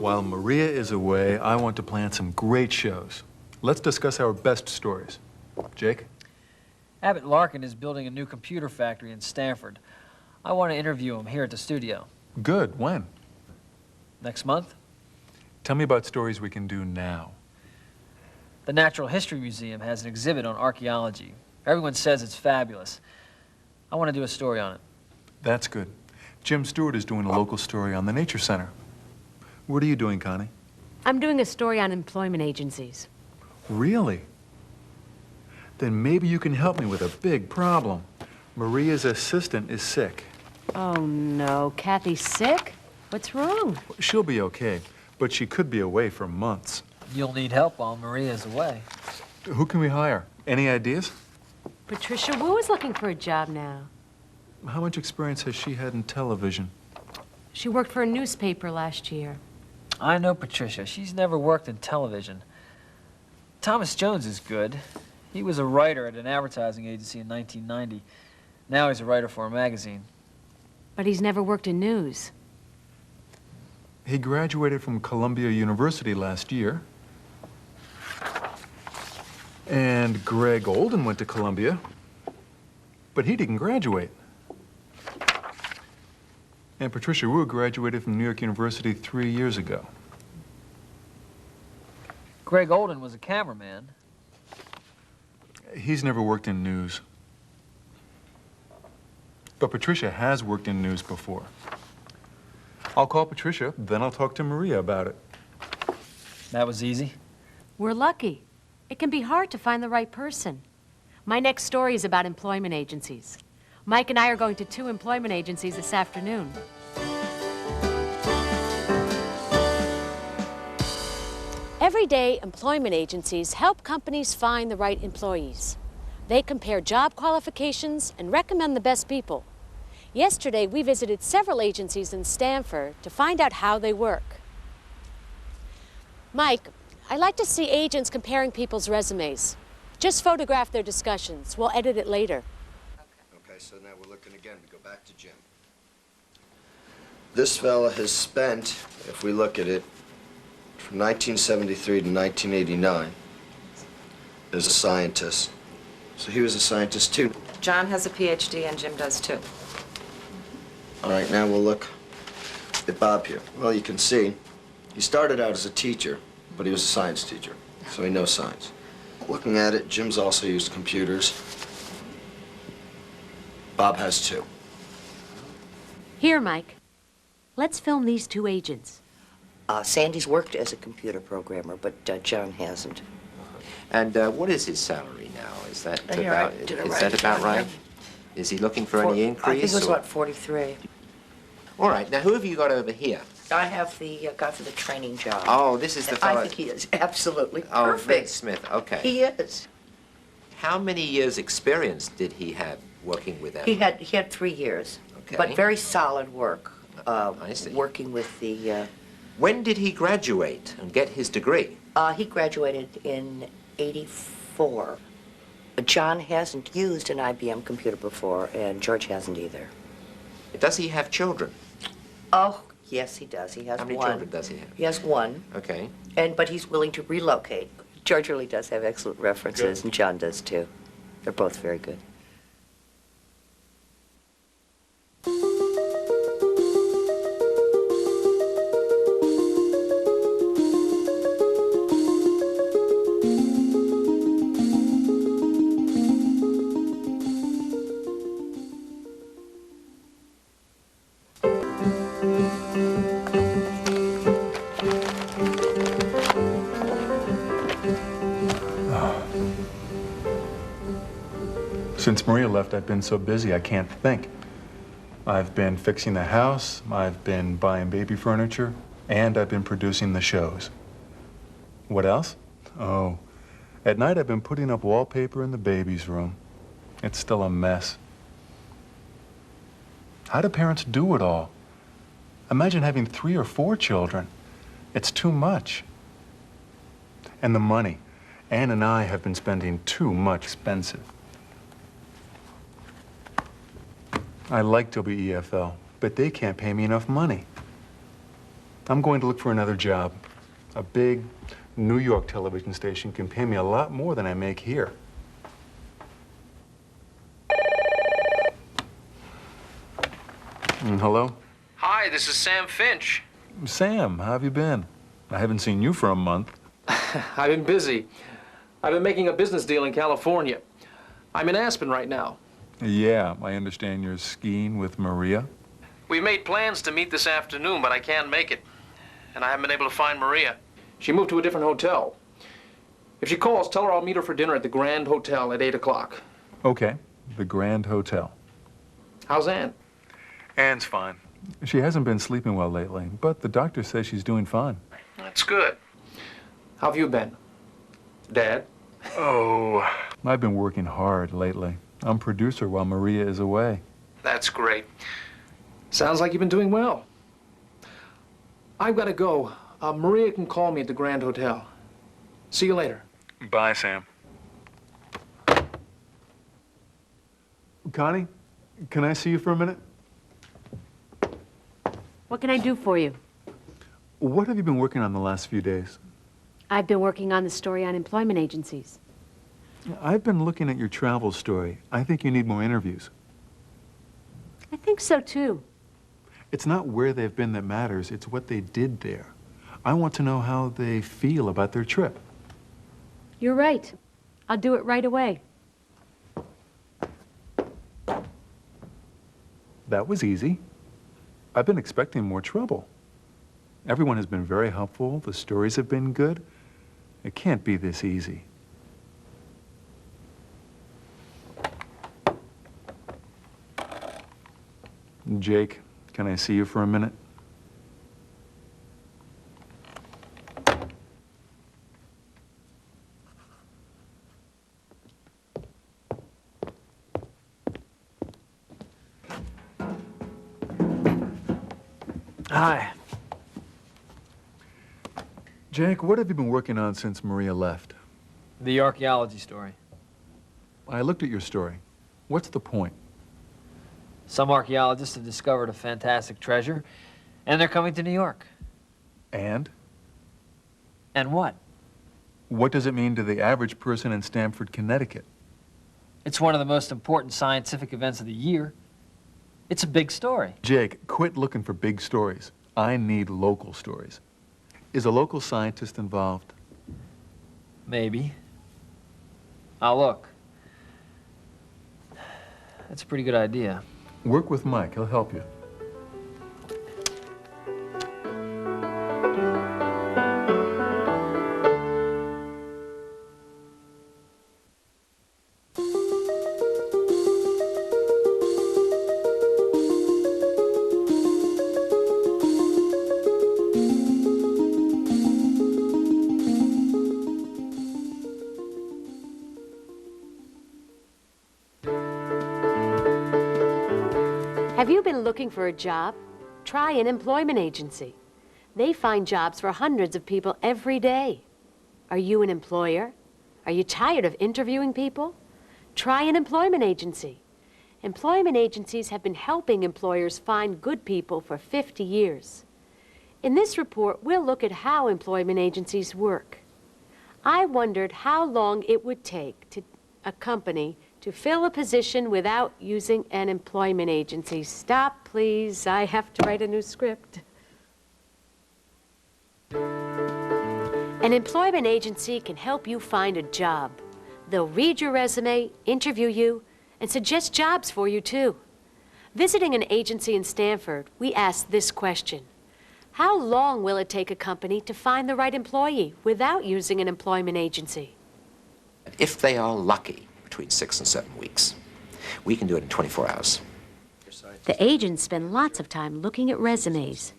While Maria is away, I want to plan some great shows. Let's discuss our best stories. Jake? Abbott Larkin is building a new computer factory in Stanford. I want to interview him here at the studio. Good. When? Next month? Tell me about stories we can do now. The Natural History Museum has an exhibit on archaeology. Everyone says it's fabulous. I want to do a story on it. That's good. Jim Stewart is doing a local story on the Nature Center. What are you doing, Connie? I'm doing a story on employment agencies. Really? Then maybe you can help me with a big problem. Maria's assistant is sick. Oh, no. Kathy's sick? What's wrong? She'll be okay, but she could be away for months. You'll need help while Maria's away. Who can we hire? Any ideas? Patricia Wu is looking for a job now. How much experience has she had in television? She worked for a newspaper last year. I know Patricia. She's never worked in television. Thomas Jones is good. He was a writer at an advertising agency in 1990. Now he's a writer for a magazine. But he's never worked in news. He graduated from Columbia University last year. And Greg Olden went to Columbia, but he didn't graduate. And Patricia Wu graduated from New York University 3 years ago. Greg Olden was a cameraman. He's never worked in news. But Patricia has worked in news before. I'll call Patricia, then I'll talk to Maria about it. That was easy. We're lucky. It can be hard to find the right person. My next story is about employment agencies. Mike and I are going to 2 employment agencies this afternoon. Every day, employment agencies help companies find the right employees. They compare job qualifications and recommend the best people. Yesterday, we visited several agencies in Stanford to find out how they work. Mike, I like to see agents comparing people's resumes. Just photograph their discussions. We'll edit it later. Okay, so now we're looking again. We go back to Jim. This fella has spent, if we look at it, from 1973 to 1989 as a scientist. So he was a scientist too. John has a PhD and Jim does too. All right, now we'll look at Bob here. Well, you can see he started out as a teacher, but he was a science teacher, so he knows science. Looking at it, Jim's also used computers. Bob has 2. Here, Mike. Let's film these 2 agents. Sandy's worked as a computer programmer, but John hasn't. And what is his salary now? Is that Here, about, I did it is right. that about right? Is he looking for any increase? I think it was or- about 43. All right, now who have you got over here? I have the guy for the training job. Oh, this is the And fellow. I think he is absolutely Oh, perfect. Vince Smith, okay. He is. How many years' experience did he have working with them? He had 3 years, Okay. but very solid work. I see. Working with the. When did he graduate and get his degree? He graduated in '84. John hasn't used an IBM computer before, and George hasn't either. Does he have children? Oh, yes, he does. He has How many one. children does he have? He has 1. Okay. But he's willing to relocate. George really does have excellent references, and John does too. They're both very good. Since Maria left, I've been so busy I can't think. I've been fixing the house, I've been buying baby furniture, and I've been producing the shows. What else? Oh, at night I've been putting up wallpaper in the baby's room. It's still a mess. How do parents do it all? Imagine having 3 or 4 children. It's too much. And the money. Ann and I have been spending too much expensive. I like WEFL, but they can't pay me enough money. I'm going to look for another job. A big New York television station can pay me a lot more than I make here. Hello? Hi, this is Sam Finch. Sam, how have you been? I haven't seen you for a month. I've been busy. I've been making a business deal in California. I'm in Aspen right now. Yeah, I understand you're skiing with Maria. We've made plans to meet this afternoon, but I can't make it. And I haven't been able to find Maria. She moved to a different hotel. If she calls, tell her I'll meet her for dinner at the Grand Hotel at 8 o'clock. Okay, the Grand Hotel. How's Ann? Anne's fine. She hasn't been sleeping well lately, but the doctor says she's doing fine. That's good. How have you been? Dad? Oh, I've been working hard lately. I'm producer while Maria is away. That's great. Sounds like you've been doing well. I've got to go. Maria can call me at the Grand Hotel. See you later. Bye, Sam. Connie, can I see you for a minute? What can I do for you? What have you been working on the last few days? I've been working on the story on employment agencies. I've been looking at your travel story. I think you need more interviews. I think so, too. It's not where they've been that matters, it's what they did there. I want to know how they feel about their trip. You're right. I'll do it right away. That was easy. I've been expecting more trouble. Everyone has been very helpful. The stories have been good. It can't be this easy. Jake, can I see you for a minute? Hi. Jake, what have you been working on since Maria left? The archaeology story. I looked at your story. What's the point? Some archaeologists have discovered a fantastic treasure, and they're coming to New York. And? And what? What does it mean to the average person in Stamford, Connecticut? It's one of the most important scientific events of the year. It's a big story. Jake, quit looking for big stories. I need local stories. Is a local scientist involved? Maybe. I'll look. That's a pretty good idea. Work with Mike. He'll help you. Have you been looking for a job? Try an employment agency. They find jobs for hundreds of people every day. Are you an employer? Are you tired of interviewing people? Try an employment agency. Employment agencies have been helping employers find good people for 50 years. In this report, we'll look at how employment agencies work. I wondered how long it would take to a company to fill a position without using an employment agency. Stop, please. I have to write a new script. An employment agency can help you find a job. They'll read your resume, interview you, and suggest jobs for you, too. Visiting an agency in Stamford, we asked this question: how long will it take a company to find the right employee without using an employment agency? If they are lucky, between 6 and 7 weeks. We can do it in 24 hours. The agents spend lots of time looking at resumes.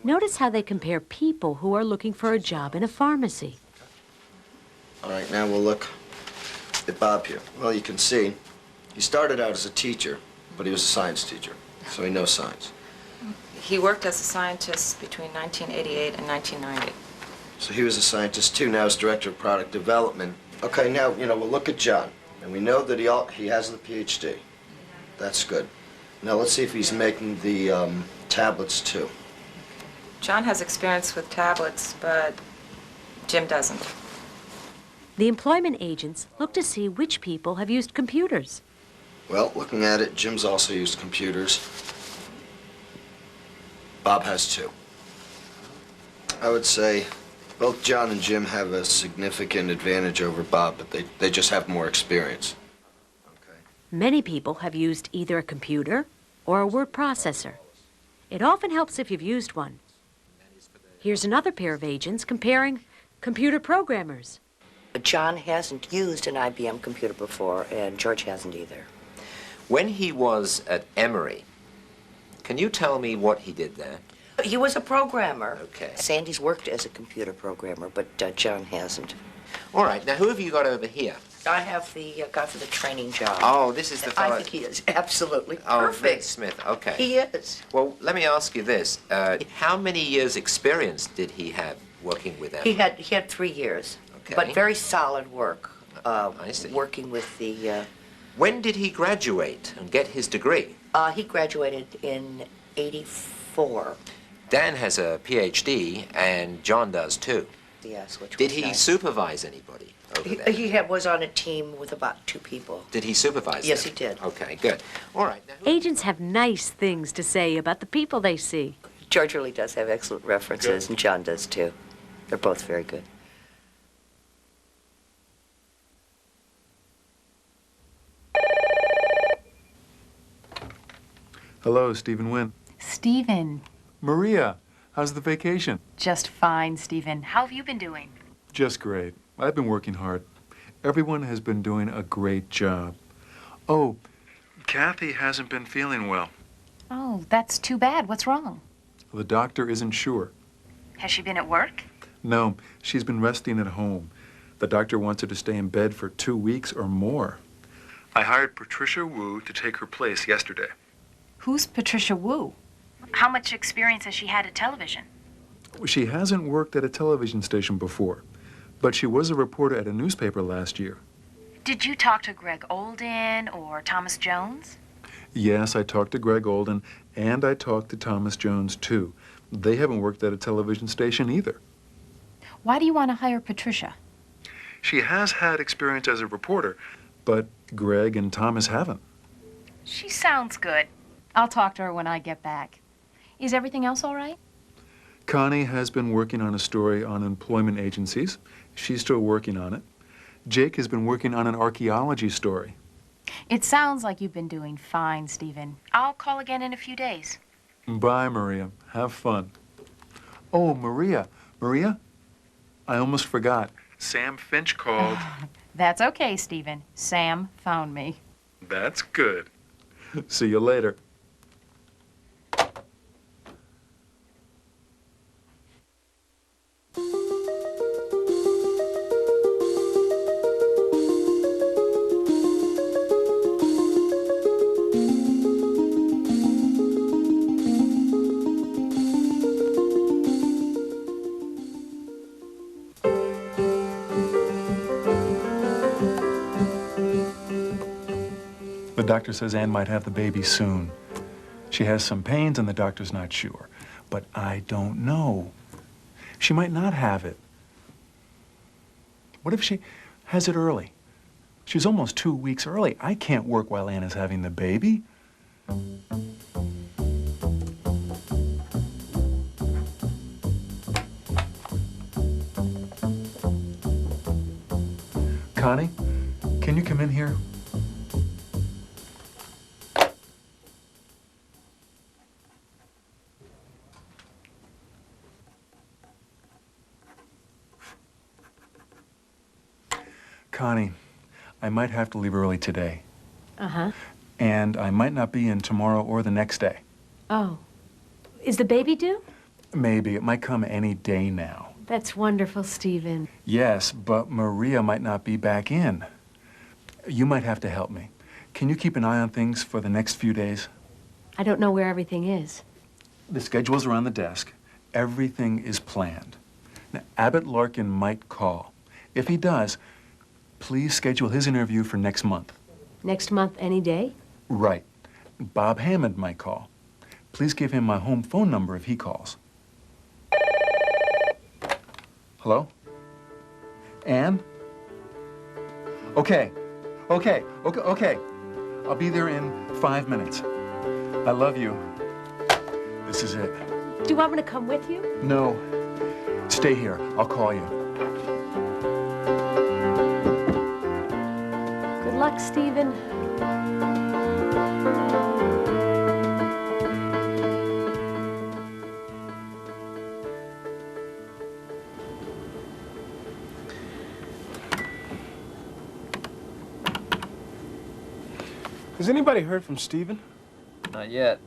Notice how they compare people who are looking for a job in a pharmacy. All right, now we'll look at Bob here. Well, you can see he started out as a teacher, but he was a science teacher, so he knows science. He worked as a scientist between 1988 and 1990. So he was a scientist too, now he's director of product development. Okay, now, we'll look at John. And we know that he has the PhD. That's good. Now let's see if he's making the tablets too. John has experience with tablets, but Jim doesn't. The employment agents look to see which people have used computers. Well, looking at it, Jim's also used computers. Bob has too. I would say both John and Jim have a significant advantage over Bob, but they just have more experience. Okay. Many people have used either a computer or a word processor. It often helps if you've used one. Here's another pair of agents comparing computer programmers. John hasn't used an IBM computer before, and George hasn't either. When he was at Emory, can you tell me what he did there? He was a programmer. Okay. Sandy's worked as a computer programmer, but John hasn't. All right, now who have you got over here? I have the guy for the training job. Oh, this is the fellow. I think he is absolutely Oh, perfect. Vince Smith, okay. He is. Well, let me ask you this. How many years' experience did he have working with them? He had 3 years, Okay. but very solid work. I see. Working with the. When did he graduate and get his degree? He graduated in '84. Dan has a PhD, and John does too. Yes, which Did was he nice. supervise anybody over there? He was on a team with about 2 people. Did he supervise Yes, them? he did. Okay, good. All right. Now, Agents have nice things to say about the people they see. George really does have excellent references, Good. and John does too. They're both very good. Hello, Stephen Wynn. Stephen, Maria, how's the vacation? just fine, Stephen. How have you been doing? Just great. I've been working hard. Everyone has been doing a great job. Oh, Kathy hasn't been feeling well. Oh, that's too bad. What's wrong? The doctor isn't sure. Has she been at work? No, she's been resting at home. The doctor wants her to stay in bed for 2 weeks or more. I hired Patricia Wu to take her place yesterday. Who's Patricia Wu? How much experience has she had at television? She hasn't worked at a television station before, but she was a reporter at a newspaper last year. Did you talk to Greg Olden or Thomas Jones? Yes, I talked to Greg Olden, and I talked to Thomas Jones, too. They haven't worked at a television station either. Why do you want to hire Patricia? She has had experience as a reporter, but Greg and Thomas haven't. She sounds good. I'll talk to her when I get back. Is everything else all right? Connie has been working on a story on employment agencies. She's still working on it. Jake has been working on an archaeology story. It sounds like you've been doing fine, Stephen. I'll call again in a few days. Bye, Maria. Have fun. Oh, Maria. Maria? I almost forgot. Sam Finch called. That's okay, Stephen. Sam found me. That's good. See you later. The doctor says Ann might have the baby soon. She has some pains and the doctor's not sure. But I don't know. She might not have it. What if she has it early? She's almost 2 weeks early. I can't work while Ann is having the baby. Connie, can you come in here? Connie, I might have to leave early today. Uh-huh. And I might not be in tomorrow or the next day. Oh. Is the baby due? Maybe. It might come any day now. That's wonderful, Stephen. Yes, but Maria might not be back in. You might have to help me. Can you keep an eye on things for the next few days? I don't know where everything is. The schedules are on the desk. Everything is planned. Now, Abbott Larkin might call. If he does, please schedule his interview for next month. Next month, any day? Right. Bob Hammond might call. Please give him my home phone number if he calls. Hello? Ann? Okay. I'll be there in 5 minutes. I love you. This is it. Do you want me to come with you? No. Stay here. I'll call you. Good luck, Stephen. Has anybody heard from Stephen? Not yet.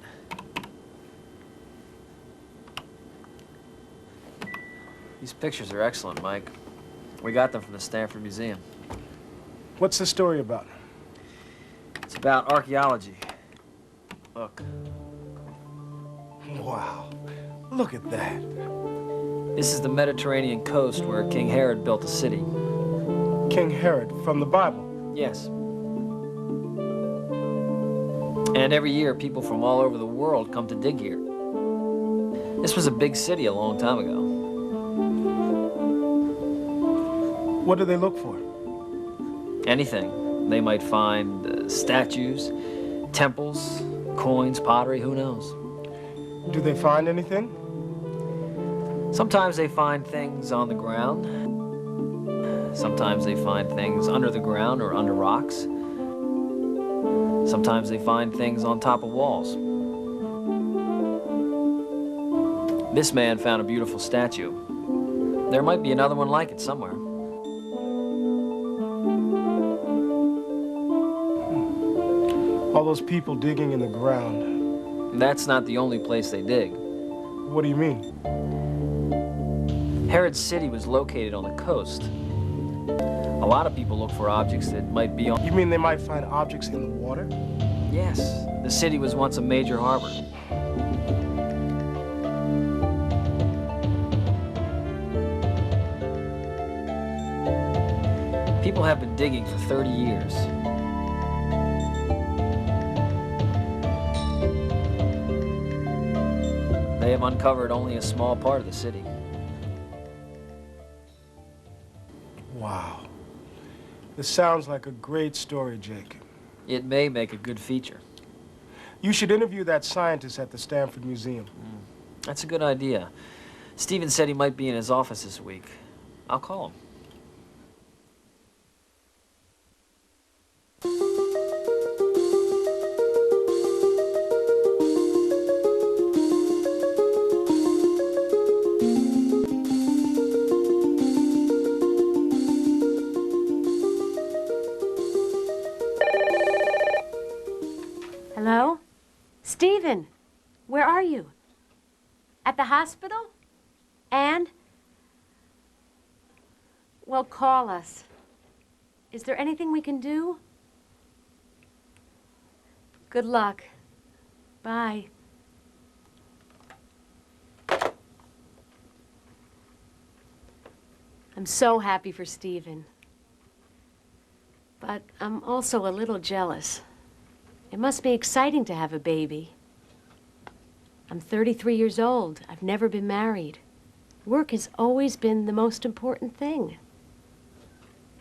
These pictures are excellent, Mike. We got them from the Stanford Museum. What's the story about? It's about archaeology. Look. Wow. Look at that. This is the Mediterranean coast where King Herod built a city. King Herod from the Bible. Yes. And every year, people from all over the world come to dig here. This was a big city a long time ago. What do they look for? Anything. They might find statues, temples, coins, pottery, who knows? Do they find anything? Sometimes they find things on the ground. Sometimes they find things under the ground or under rocks. Sometimes they find things on top of walls. This man found a beautiful statue. There might be another one like it somewhere. All those people digging in the ground. That's not the only place they dig. What do you mean? Herod's city was located on the coast. A lot of people look for objects that might be on... You mean they might find objects in the water? Yes. The city was once a major harbor. People have been digging for 30 years. They have uncovered only a small part of the city. Wow. This sounds like a great story, Jake. It may make a good feature. You should interview that scientist at the Stanford Museum. That's a good idea. Stephen said he might be in his office this week. I'll call him. Hello? Stephen, where are you? At the hospital? And? Well, call us. Is there anything we can do? Good luck. Bye. I'm so happy for Stephen. But I'm also a little jealous. It must be exciting to have a baby. I'm 33 years old. I've never been married. Work has always been the most important thing.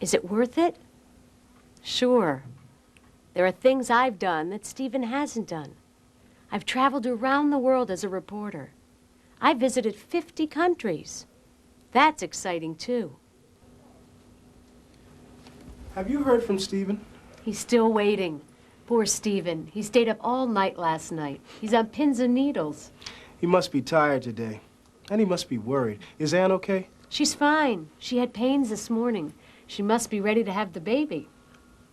Is it worth it? Sure. There are things I've done that Stephen hasn't done. I've traveled around the world as a reporter. I visited 50 countries. That's exciting, too. Have you heard from Stephen? He's still waiting. Poor Stephen. He stayed up all night last night. He's on pins and needles. He must be tired today. And he must be worried. Is Ann okay? She's fine. She had pains this morning. She must be ready to have the baby.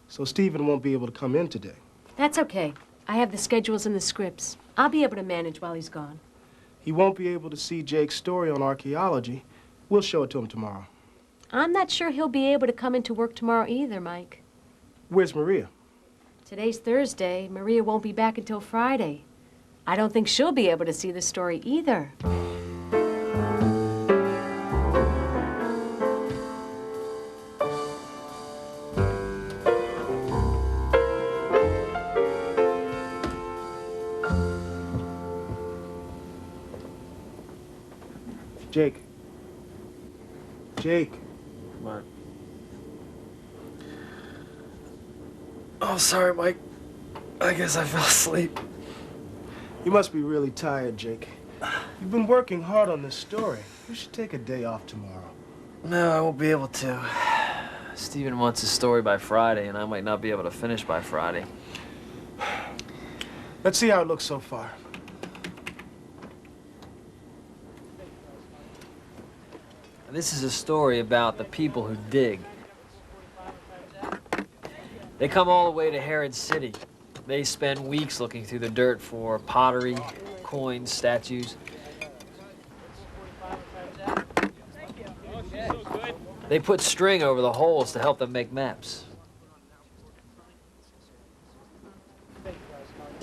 So Stephen won't be able to come in today. That's okay. I have the schedules and the scripts. I'll be able to manage while he's gone. He won't be able to see Jake's story on archaeology. We'll show it to him tomorrow. I'm not sure he'll be able to come into work tomorrow either, Mike. Where's Maria? Today's Thursday. Maria won't be back until Friday. I don't think she'll be able to see the story either. Jake. Jake, What? Oh, sorry, Mike. I guess I fell asleep. you must be really tired, Jake. You've been working hard on this story. You should take a day off tomorrow. No, I won't be able to. Steven wants his story by Friday, and I might not be able to finish by Friday. Let's see how it looks so far. This is a story about the people who dig. They come all the way to Harrod City. They spend weeks looking through the dirt for pottery, coins, statues. They put string over the holes to help them make maps.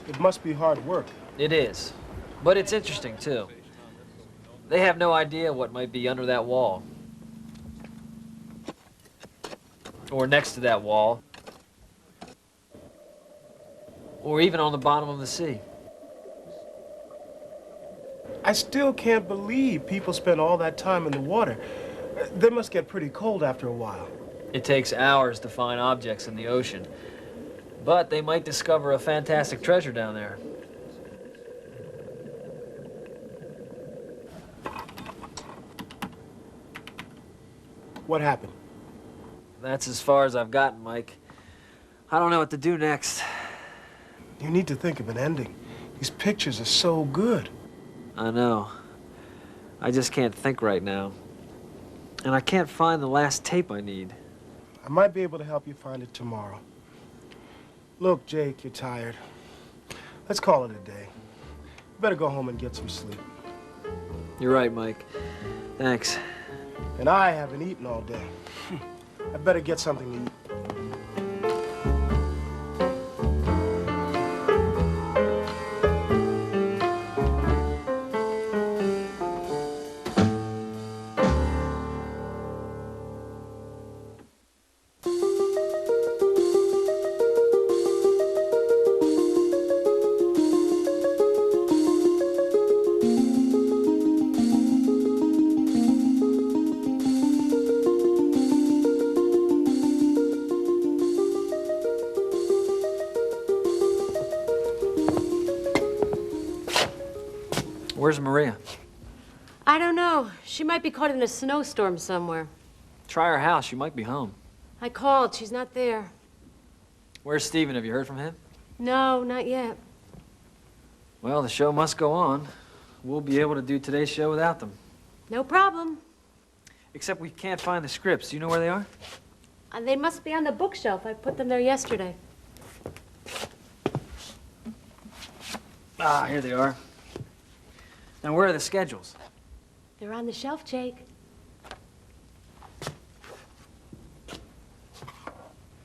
It must be hard work. It is, but it's interesting too. They have no idea what might be under that wall. Or next to that wall. Or even on the bottom of the sea. I still can't believe people spend all that time in the water. They must get pretty cold after a while. It takes hours to find objects in the ocean. But they might discover a fantastic treasure down there. What happened? That's as far as I've gotten, Mike. I don't know what to do next. You need to think of an ending. These pictures are so good. I know. I just can't think right now. And I can't find the last tape I need. I might be able to help you find it tomorrow. Look, Jake, you're tired. Let's call it a day. You better go home and get some sleep. You're right, Mike. Thanks. And I haven't eaten all day. I better get something to eat. Where's Maria? I don't know. She might be caught in a snowstorm somewhere. Try her house. She might be home. I called. She's not there. Where's Steven? Have you heard from him? No, not yet. Well, the show must go on. We'll be able to do today's show without them. No problem. Except we can't find the scripts. Do you know where they are? They must be on the bookshelf. I put them there yesterday. Ah, here they are. Now, where are the schedules? They're on the shelf, Jake.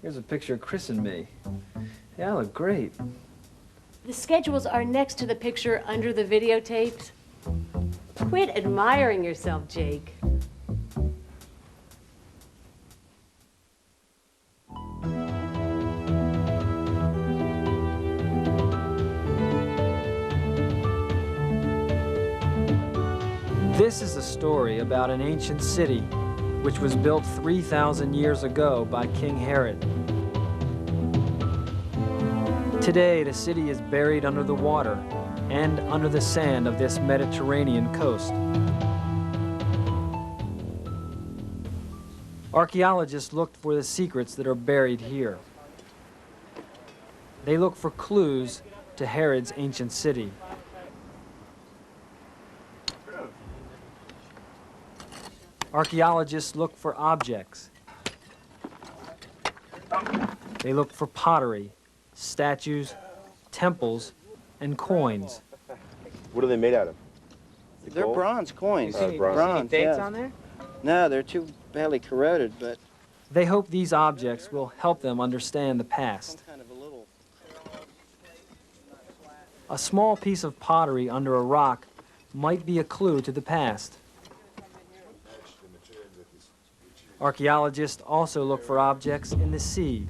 Here's a picture of Chris and me. Yeah, I look great. The schedules are next to the picture under the videotapes. Quit admiring yourself, Jake. This is a story about an ancient city which was built 3,000 years ago by King Herod. Today, the city is buried under the water and under the sand of this Mediterranean coast. Archaeologists looked for the secrets that are buried here. They look for clues to Herod's ancient city. Archaeologists look for objects. They look for pottery, statues, temples, and coins. What are they made out of? They're gold? bronze coins. Bronze. Dates on there? No, they're too badly corroded, but... They hope these objects will help them understand the past. A small piece of pottery under a rock might be a clue to the past. Archaeologists also look for objects in the sea.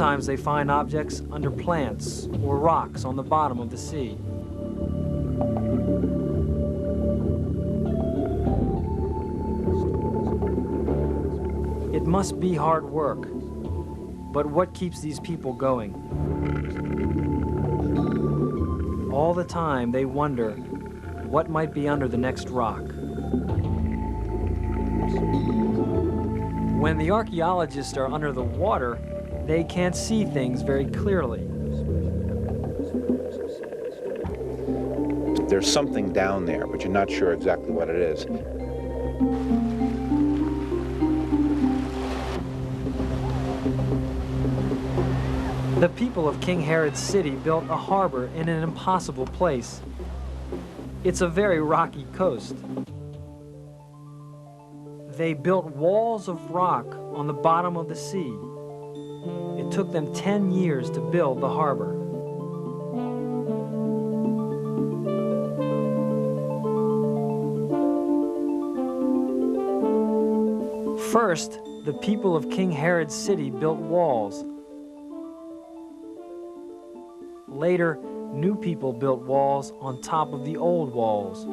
Sometimes they find objects under plants or rocks on the bottom of the sea. It must be hard work, but what keeps these people going? All the time they wonder what might be under the next rock. When the archaeologists are under the water, they can't see things very clearly. There's something down there, but you're not sure exactly what it is. The people of King Herod's city built a harbor in an impossible place. It's a very rocky coast. They built walls of rock on the bottom of the sea. It took them 10 years to build the harbor. First, the people of King Herod's city built walls. Later, new people built walls on top of the old walls.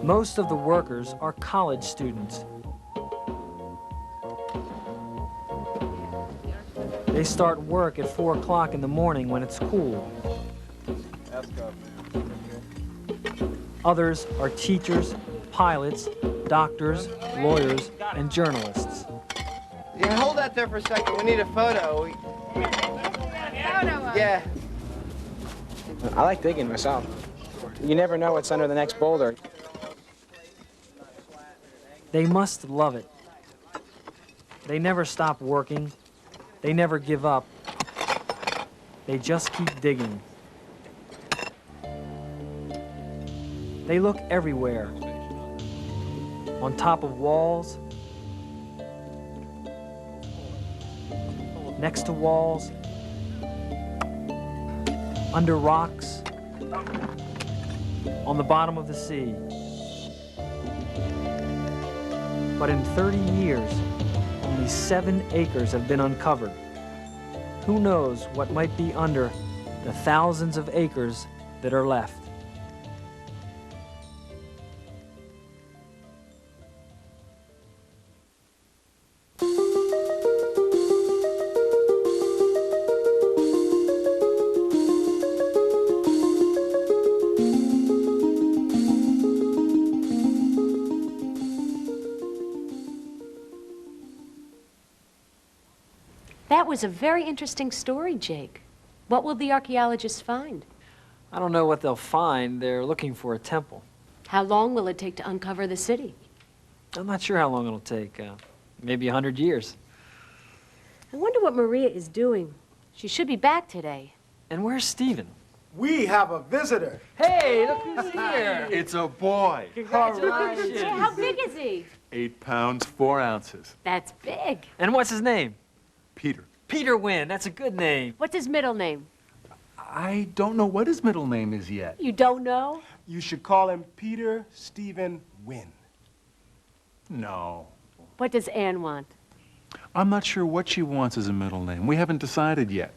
Most of the workers are college students. They start work at 4 o'clock in the morning when it's cool. Others are teachers, pilots, doctors, lawyers, and journalists. Yeah, hold that there for a second. We need a photo. Yeah. I like digging myself. You never know what's under the next boulder. They must love it. They never stop working. They never give up. They just keep digging. They look everywhere. On top of walls, next to walls, under rocks, on the bottom of the sea. But in 30 years, only 7 acres have been uncovered. Who knows what might be under the thousands of acres that are left? That was a very interesting story, Jake. What will the archaeologists find? I don't know what they'll find. They're looking for a temple. How long will it take to uncover the city? I'm not sure how long it'll take. Maybe 100 years. I wonder what Maria is doing. She should be back today. And where's Stephen? We have a visitor. Hey, look who's here. It's a boy. Congratulations. Hey, how big is he? 8 pounds, 4 ounces. That's big. And what's his name? Peter. Peter Wynn. That's a good name. What's his middle name? I don't know what his middle name is yet. You don't know? You should call him Peter Stephen Wynn. No. What does Anne want? I'm not sure what she wants as a middle name. We haven't decided yet.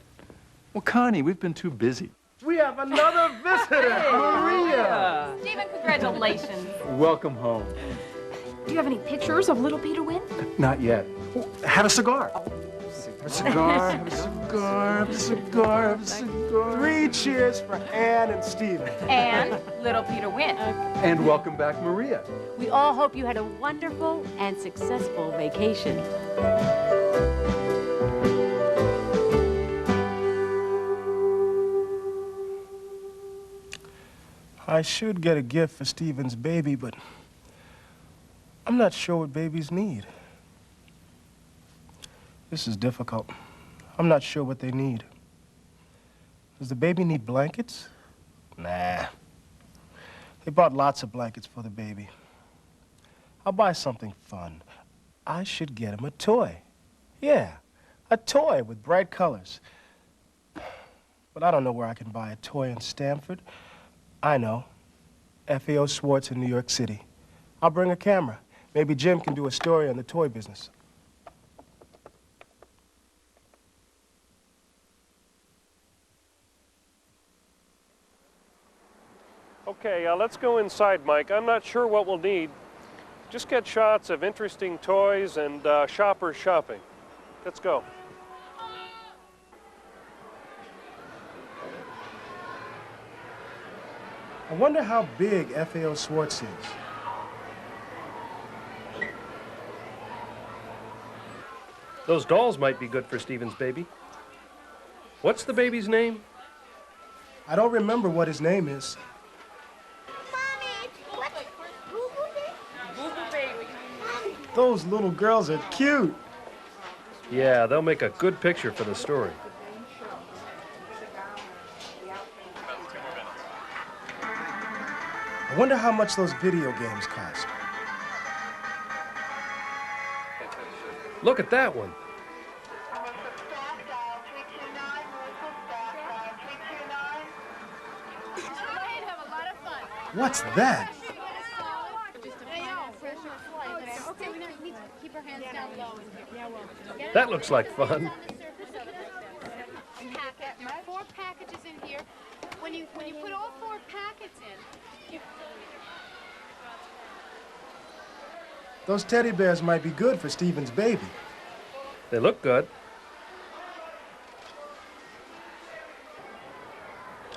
Well, Connie, we've been too busy. We have another visitor, Maria. Stephen, congratulations. Welcome home. Do you have any pictures of little Peter Wynn? Not yet. Have a cigar. Have a cigar, have a cigar, have a cigar, have a cigar. 3 cheers for Anne and Stephen. And little Peter Wynn. And welcome back, Maria. We all hope you had a wonderful and successful vacation. I should get a gift for Stephen's baby, but I'm not sure what babies need. This is difficult. I'm not sure what they need. Does the baby need blankets? Nah. They bought lots of blankets for the baby. I'll buy something fun. I should get him a toy. Yeah, a toy with bright colors. but I don't know where I can buy a toy in Stamford. I know. FAO Schwartz in New York City. I'll bring a camera. Maybe Jim can do a story on the toy business. Okay, let's go inside, Mike. I'm not sure what we'll need. Just get shots of interesting toys and shoppers shopping. Let's go. I wonder how big FAO Schwartz is. Those dolls might be good for Steven's baby. What's the baby's name? I don't remember what his name is. Those little girls are cute. Yeah, they'll make a good picture for the story. I wonder how much those video games cost. Look at that one. What's that? That looks like fun. 4 packages in here. When you put all 4 packets in, Those teddy bears might be good for Steven's baby. They look good.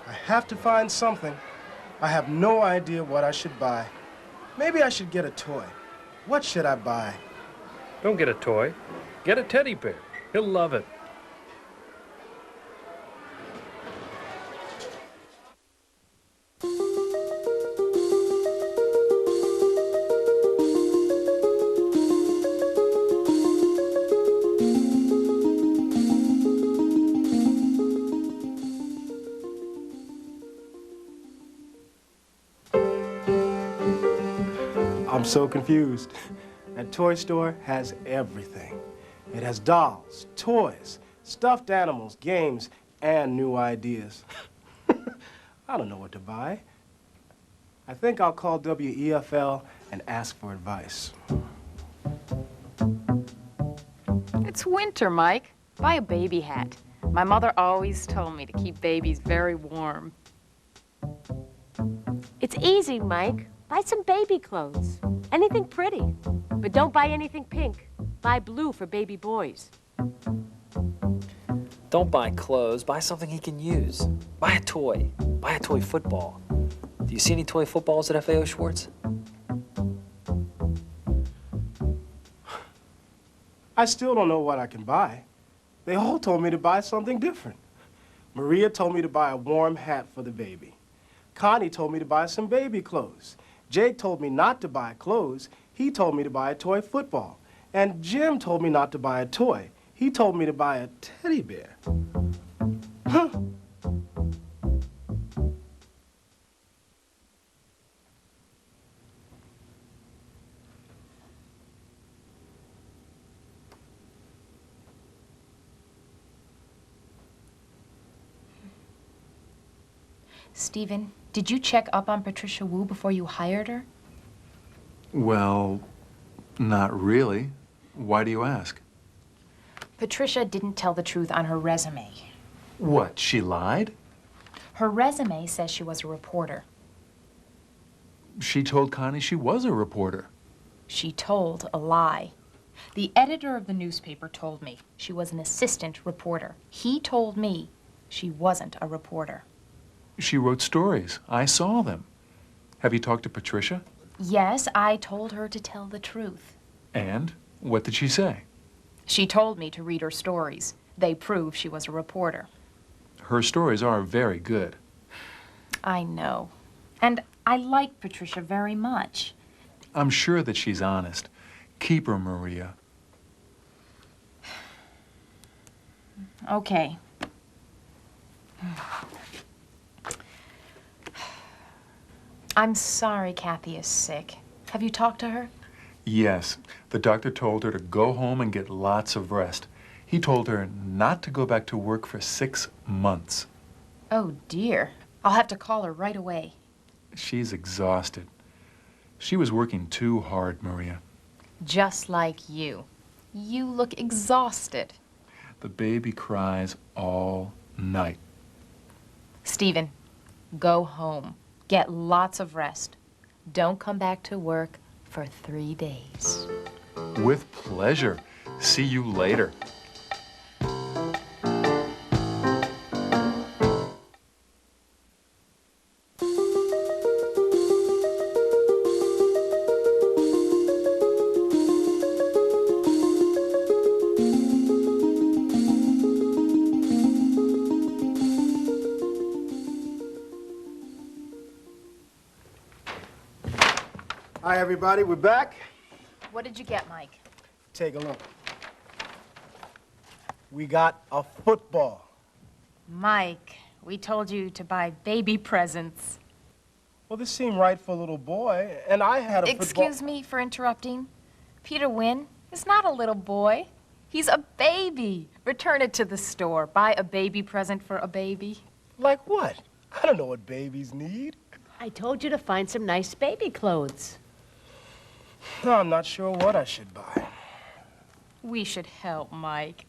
I have to find something. I have no idea what I should buy. Maybe I should get a toy. What should I buy? Don't get a toy. Get a teddy bear. He'll love it. I'm so confused. That toy store has everything. It has dolls, toys, stuffed animals, games, and new ideas. I don't know what to buy. I think I'll call WEFL and ask for advice. It's winter, Mike. Buy a baby hat. My mother always told me to keep babies very warm. It's easy, Mike. Buy some baby clothes. Anything pretty. But don't buy anything pink. Buy blue for baby boys. Don't buy clothes. Buy something he can use. Buy a toy. Buy a toy football. Do you see any toy footballs at FAO Schwartz? I still don't know what I can buy. They all told me to buy something different. Maria told me to buy a warm hat for the baby. Connie told me to buy some baby clothes. Jake told me not to buy clothes. He told me to buy a toy football. And Jim told me not to buy a toy. He told me to buy a teddy bear. Huh. Stephen, did you check up on Patricia Wu before you hired her? Well, not really. Why do you ask? Patricia didn't tell the truth on her resume. What, she lied? Her resume says she was a reporter. She told Connie she was a reporter. She told a lie. The editor of the newspaper told me she was an assistant reporter. He told me she wasn't a reporter. She wrote stories. I saw them. Have you talked to Patricia? Yes, I told her to tell the truth. And? What did she say? She told me to read her stories. They prove she was a reporter. Her stories are very good. I know. And I like Patricia very much. I'm sure that she's honest. Keep her, Maria. Okay. I'm sorry Kathy is sick. Have you talked to her? Yes. The doctor told her to go home and get lots of rest. He told her not to go back to work for 6 months. Oh, dear. I'll have to call her right away. She's exhausted. She was working too hard, Maria. Just like you. You look exhausted. The baby cries all night. Stephen, go home. Get lots of rest. Don't come back to work for 3 days. With pleasure. See you later. Hi, everybody. We're back. What did you get, Mike? Take a look. We got a football. Mike, we told you to buy baby presents. Well, this seemed right for a little boy, and I had a football. Excuse me for interrupting. Peter Wynn is not a little boy. He's a baby. Return it to the store. Buy a baby present for a baby. Like what? I don't know what babies need. I told you to find some nice baby clothes. No, I'm not sure what I should buy. We should help Mike.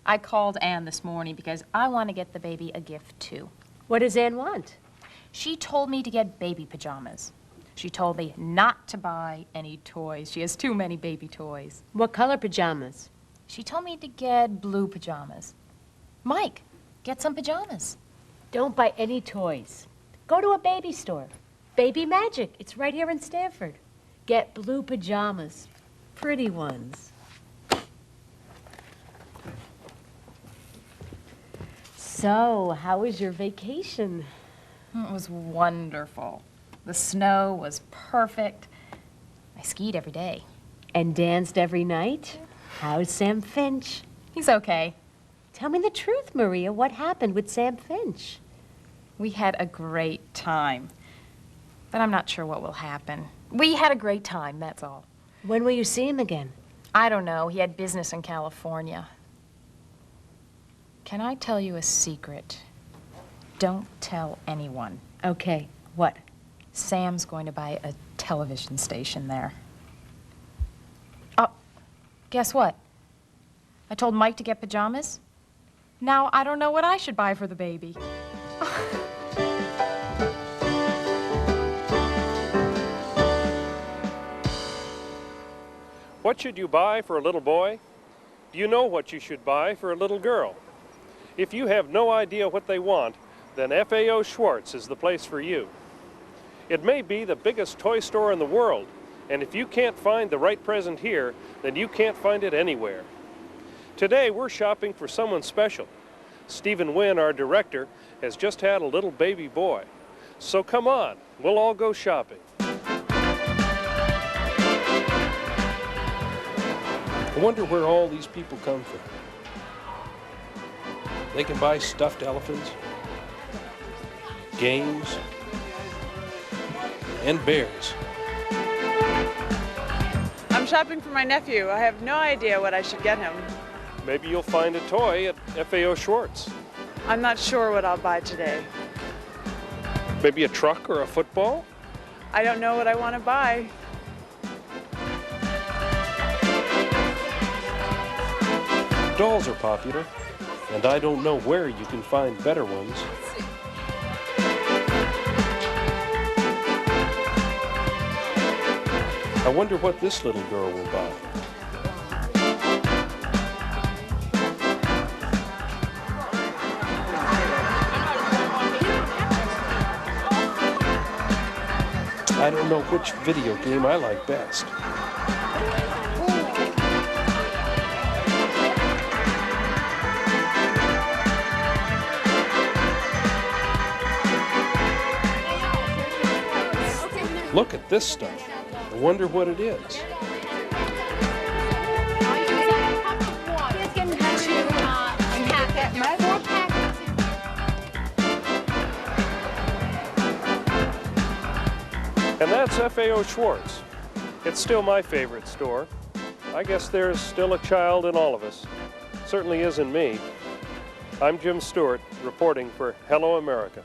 I called Anne this morning because I want to get the baby a gift, too. What does Anne want? She told me to get baby pajamas. She told me not to buy any toys. She has too many baby toys. What color pajamas? She told me to get blue pajamas. Mike, get some pajamas. Don't buy any toys. Go to a baby store. Baby Magic. It's right here in Stanford. Get blue pajamas. Pretty ones. So, how was your vacation? It was wonderful. The snow was perfect. I skied every day. And danced every night? How's Sam Finch? He's okay. Tell me the truth, Maria. What happened with Sam Finch? We had a great time. But I'm not sure what will happen. We had a great time, that's all. When will you see him again? I don't know. He had business in California. Can I tell you a secret? Don't tell anyone. Okay. What? Sam's going to buy a television station there. Oh, guess what? I told Mike to get pajamas. Now I don't know what I should buy for the baby. What should you buy for a little boy? Do you know what you should buy for a little girl? If you have no idea what they want, then FAO Schwartz is the place for you. It may be the biggest toy store in the world, and if you can't find the right present here, then you can't find it anywhere. Today we're shopping for someone special. Stephen Wynn, our director, has just had a little baby boy. So come on, we'll all go shopping. I wonder where all these people come from. They can buy stuffed elephants, games, and bears. I'm shopping for my nephew. I have no idea what I should get him. Maybe you'll find a toy at FAO Schwartz. I'm not sure what I'll buy today. Maybe a truck or a football? I don't know what I want to buy. Dolls are popular, and I don't know where you can find better ones. I wonder what this little girl will buy. I don't know which video game I like best. Look at this stuff. I wonder what it is. And that's FAO Schwartz. It's still my favorite store. I guess there's still a child in all of us. Certainly is in me. I'm Jim Stewart, reporting for Hello America.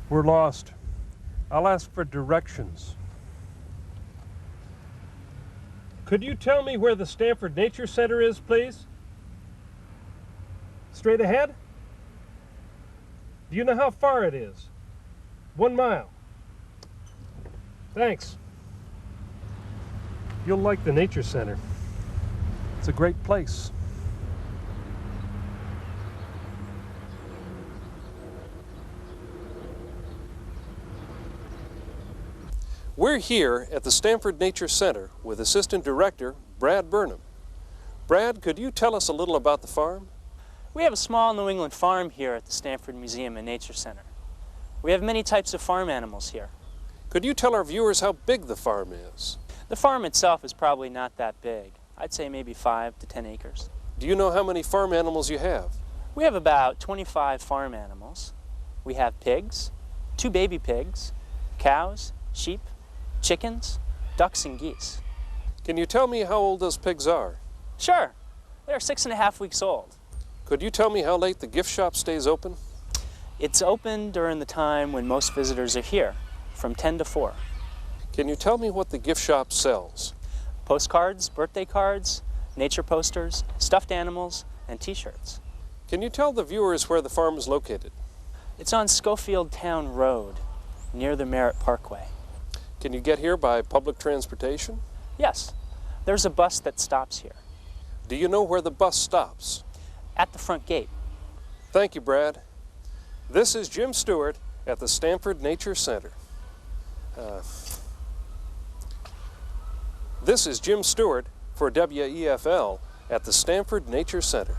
We're lost. I'll ask for directions. Could you tell me where the Stanford Nature Center is, please? Straight ahead? Do you know how far it is? 1 mile. Thanks. You'll like the Nature Center. It's a great place. We're here at the Stanford Nature Center with Assistant Director Brad Burnham. Brad, could you tell us a little about the farm? We have a small New England farm here at the Stanford Museum and Nature Center. We have many types of farm animals here. Could you tell our viewers how big the farm is? The farm itself is probably not that big. I'd say maybe 5 to 10 acres. Do you know how many farm animals you have? We have about 25 farm animals. We have pigs, 2 baby pigs, cows, sheep, chickens, ducks, and geese. Can you tell me how old those pigs are? Sure. They're 6.5 weeks old. Could you tell me how late the gift shop stays open? It's open during the time when most visitors are here, from 10 to 4. Can you tell me what the gift shop sells? Postcards, birthday cards, nature posters, stuffed animals, and t-shirts. Can you tell the viewers where the farm is located? It's on Schofield Town Road, near the Merritt Parkway. Can you get here by public transportation? Yes. There's a bus that stops here. Do you know where the bus stops? At the front gate. Thank you, Brad. This is Jim Stewart at the Stanford Nature Center. This is Jim Stewart for WEFL at the Stanford Nature Center.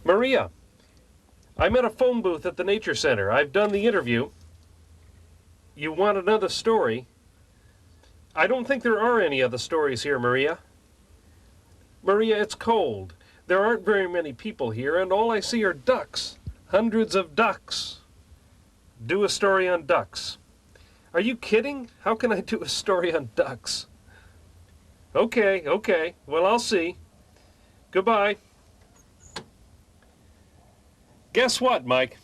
Maria, I'm at a phone booth at the Nature Center. I've done the interview. You want another story? I don't think there are any other stories here, Maria. Maria, it's cold. There aren't very many people here, and all I see are ducks. Hundreds of ducks. Do a story on ducks. Are you kidding? How can I do a story on ducks? Okay. Well, I'll see. Goodbye. Guess what, Mike?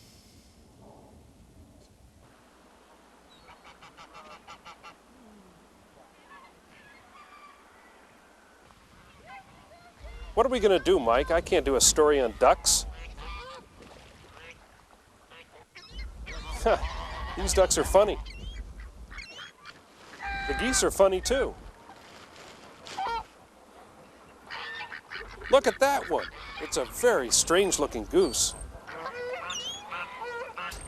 What are we going to do, Mike? I can't do a story on ducks. These ducks are funny. The geese are funny, too. Look at that one. It's a very strange-looking goose.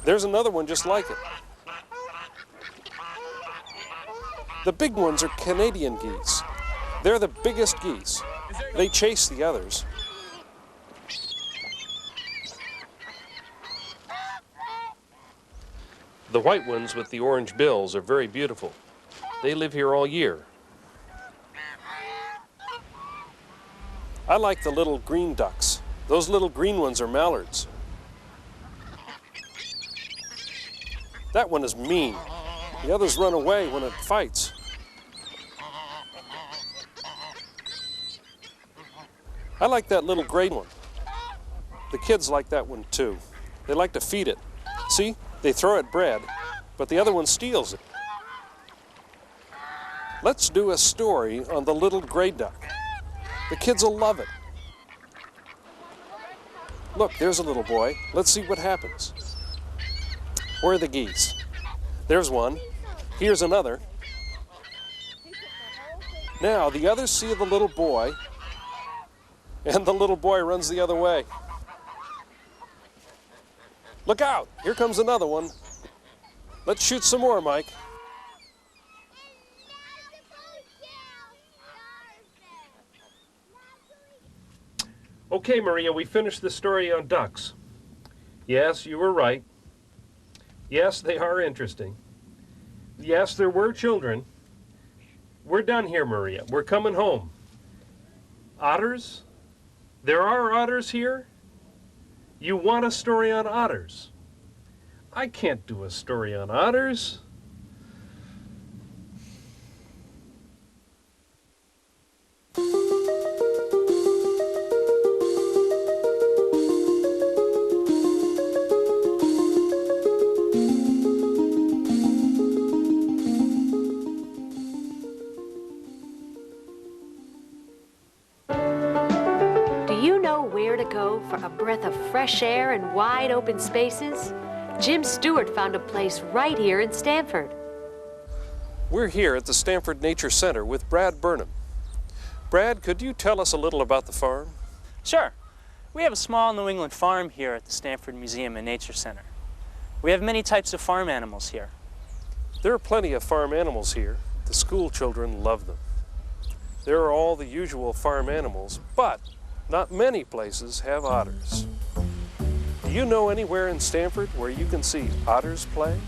There's another one just like it. The big ones are Canadian geese. They're the biggest geese. They chase the others. The white ones with the orange bills are very beautiful. They live here all year. I like the little green ducks. Those little green ones are mallards. That one is mean. The others run away when it fights. I like that little gray one. The kids like that one too. They like to feed it. See, they throw it bread, but the other one steals it. Let's do a story on the little gray duck. The kids will love it. Look, there's a little boy. Let's see what happens. Where are the geese? There's one. Here's another. Now, the others see the little boy, and the little boy runs the other way. Look out! Here comes another one. Let's shoot some more, Mike. Okay, Maria, we finished the story on ducks. Yes, you were right. Yes, they are interesting. Yes, there were children. We're done here, Maria. We're coming home. Otters? There are otters here? You want a story on otters? I can't do a story on otters. For a breath of fresh air and wide open spaces, Jim Stewart found a place right here in Stamford. We're here at the Stamford Nature Center with Brad Burnham. Brad, could you tell us a little about the farm? Sure. We have a small New England farm here at the Stamford Museum and Nature Center. We have many types of farm animals here. There are plenty of farm animals here. The school children love them. There are all the usual farm animals, but not many places have otters. Do you know anywhere in Stamford where you can see otters play?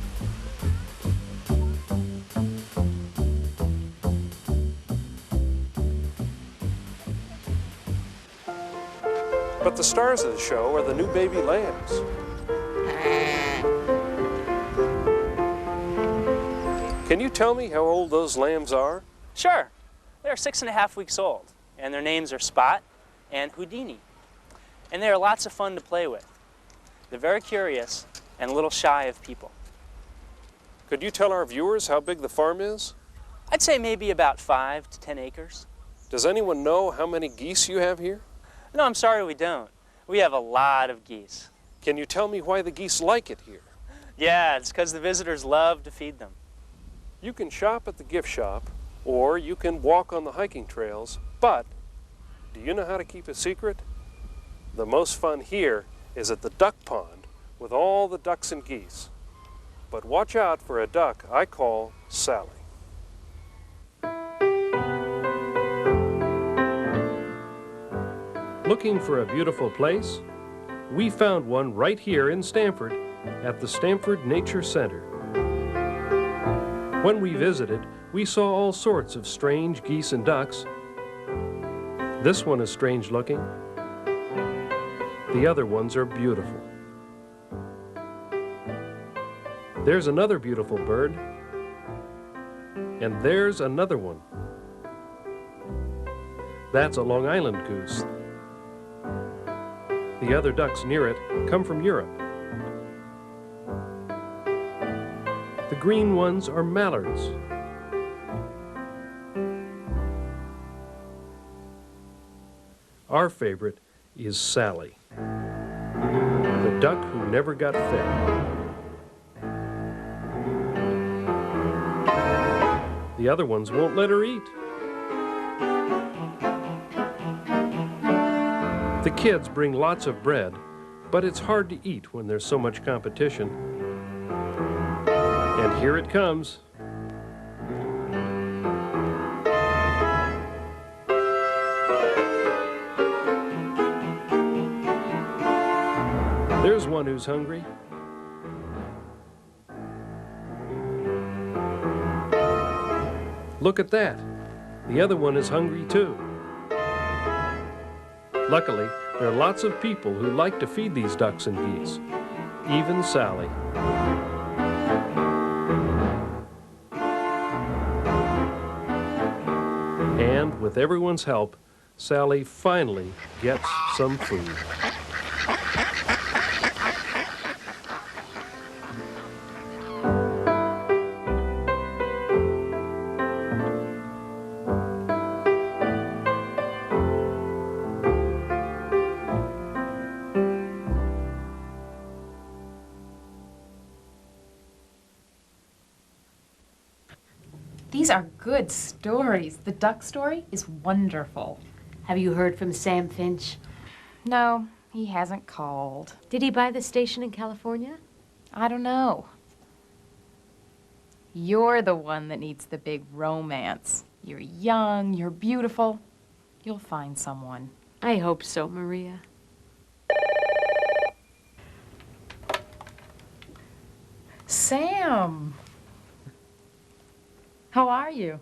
But the stars of the show are the new baby lambs. Can you tell me how old those lambs are? Sure. They're 6.5 weeks old, and their names are Spot and Houdini. And they are lots of fun to play with. They're very curious and a little shy of people. Could you tell our viewers how big the farm is? I'd say maybe about 5 to 10 acres. Does anyone know how many geese you have here? No, I'm sorry we don't. We have a lot of geese. Can you tell me why the geese like it here? Yeah, it's because the visitors love to feed them. You can shop at the gift shop, or you can walk on the hiking trails, but do you know how to keep a secret? The most fun here is at the duck pond with all the ducks and geese. But watch out for a duck I call Sally. Looking for a beautiful place? We found one right here in Stamford at the Stamford Nature Center. When we visited, we saw all sorts of strange geese and ducks. This one is strange looking. The other ones are beautiful. There's another beautiful bird. And there's another one. That's a Long Island goose. The other ducks near it come from Europe. The green ones are mallards. Our favorite is Sally, the duck who never got fed. The other ones won't let her eat. The kids bring lots of bread, but it's hard to eat when there's so much competition. And here it comes. There's one who's hungry. Look at that. The other one is hungry too. Luckily, there are lots of people who like to feed these ducks and geese, even Sally. And with everyone's help, Sally finally gets some food. These are good stories. The duck story is wonderful. Have you heard from Sam Finch? No, he hasn't called. Did he buy the station in California? I don't know. You're the one that needs the big romance. You're young, you're beautiful. You'll find someone. I hope so, Maria. Sam! How are you?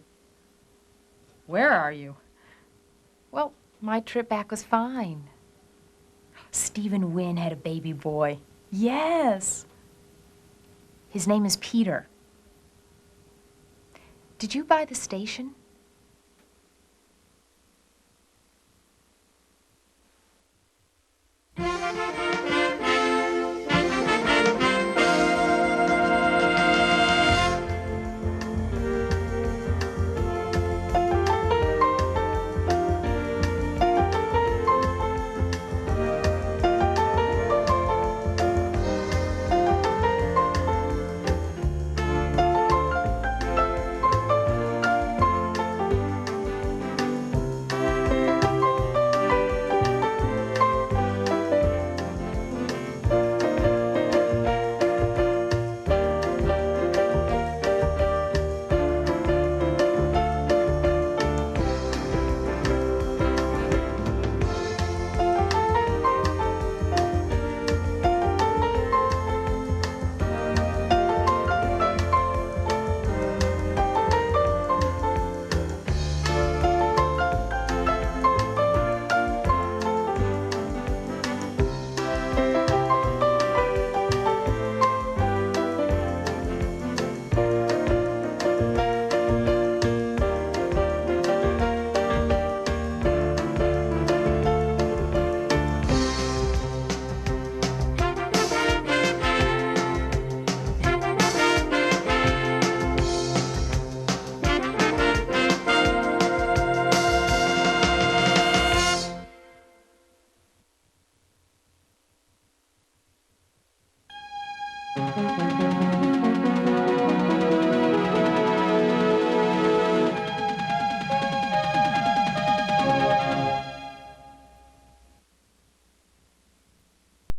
Where are you? Well, my trip back was fine. Stephen Wynn had a baby boy. Yes. His name is Peter. Did you buy the station?